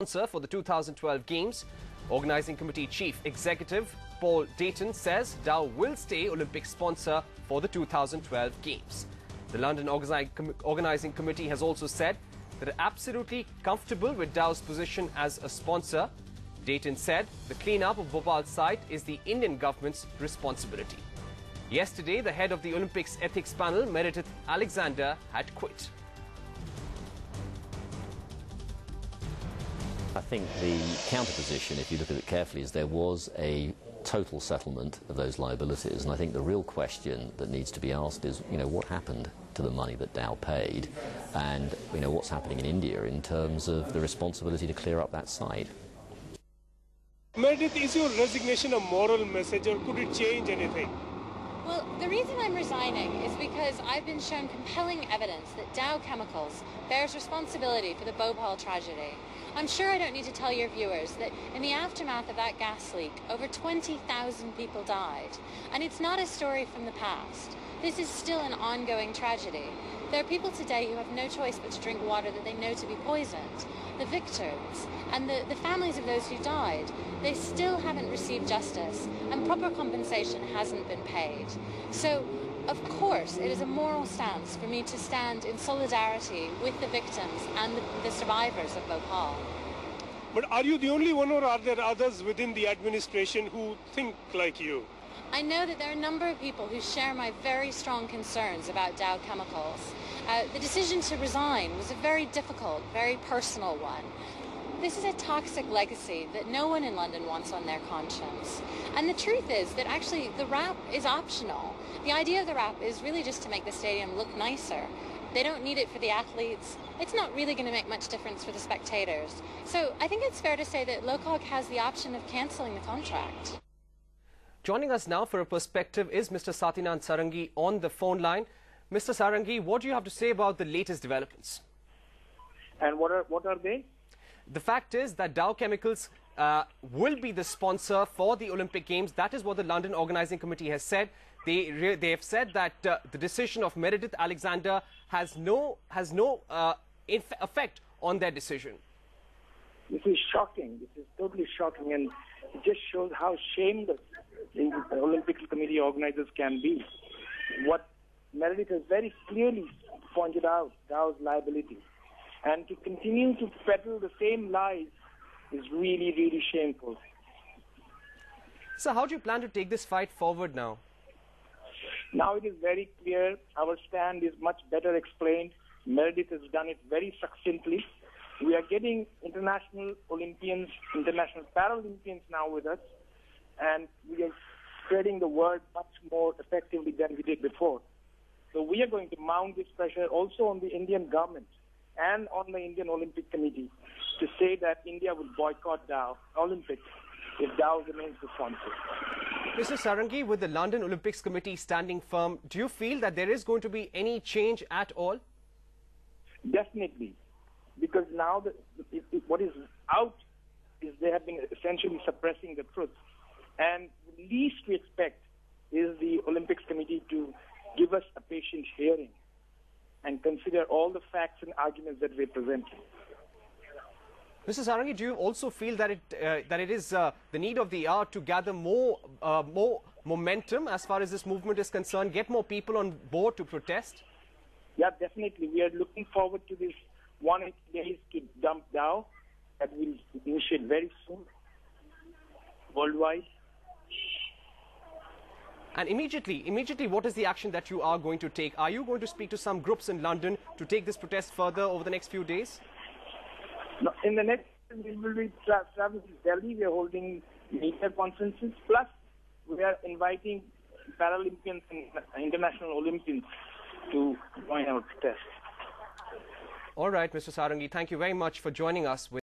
Sponsor for the 2012 Games. Organizing Committee Chief Executive Paul Dayton says Dow will stay Olympic sponsor for the 2012 Games. The London Organizing Committee has also said that they're absolutely comfortable with Dow's position as a sponsor. Dayton said the cleanup of Bhopal's site is the Indian government's responsibility. Yesterday, the head of the Olympics ethics panel, Meredith Alexander, had quit. I think the counter-position, if you look at it carefully, is there was a total settlement of those liabilities. And I think the real question that needs to be asked is, what happened to the money that Dow paid? And, what's happening in India in terms of the responsibility to clear up that site? Meredith, is your resignation a moral message, or could it change anything? Well, the reason I'm resigning is because I've been shown compelling evidence that Dow Chemicals bears responsibility for the Bhopal tragedy. I'm sure I don't need to tell your viewers that in the aftermath of that gas leak, over 20,000 people died. And it's not a story from the past. This is still an ongoing tragedy. There are people today who have no choice but to drink water that they know to be poisoned. The victims and the families of those who died, they still haven't received justice, and proper compensation hasn't been paid. So, of course, it is a moral stance for me to stand in solidarity with the victims and the survivors of Bhopal. But are you the only one, or are there others within the administration who think like you? I know that there are a number of people who share my very strong concerns about Dow Chemicals. The decision to resign was a very difficult, very personal one. This is a toxic legacy that no one in London wants on their conscience. And the truth is that actually the wrap is optional. The idea of the wrap is really just to make the stadium look nicer. They don't need it for the athletes. It's not really going to make much difference for the spectators. So I think it's fair to say that Lokok has the option of cancelling the contract. Joining us now for a perspective is Mr. Satinand Sarangi on the phone line. Mr. Sarangi, what do you have to say about the latest developments? And what are they? The fact is that Dow Chemicals will be the sponsor for the Olympic Games. That is what the London Organizing Committee has said. They have said that the decision of Meredith Alexander has no effect on their decision. This is shocking. This is totally shocking, and it just shows how shameless the Olympic Committee organizers can be. What Meredith has very clearly pointed out, Dow's liability. And to continue to peddle the same lies is really, really shameful. So how do you plan to take this fight forward now? Now it is very clear. Our stand is much better explained. Meredith has done it very succinctly. We are getting international Olympians, international Paralympians now with us, and we are spreading the word much more effectively than we did before. So we are going to mount this pressure also on the Indian government and on the Indian Olympic Committee to say that India will boycott Dow Olympics if Dow remains the sponsor. Mr. Sarangi, with the London Olympics Committee standing firm, do you feel that there is going to be any change at all? Definitely, because now what is out is they have been essentially suppressing the truth. And the least we expect is the Olympics Committee to give us a patient hearing and consider all the facts and arguments that we present. Mr. Sarangi, do you also feel that it is the need of the hour to gather more momentum as far as this movement is concerned, get more people on board to protest? Yeah, definitely. We are looking forward to this 180 days to dump Dow that will initiate very soon, worldwide. And immediately, what is the action that you are going to take? Are you going to speak to some groups in London to take this protest further over the next few days? No, in the next, we will be traveling to Delhi. We are holding media conferences. Plus, we are inviting Paralympians and international Olympians to join our protest. All right, Mr. Sarangi, thank you very much for joining us.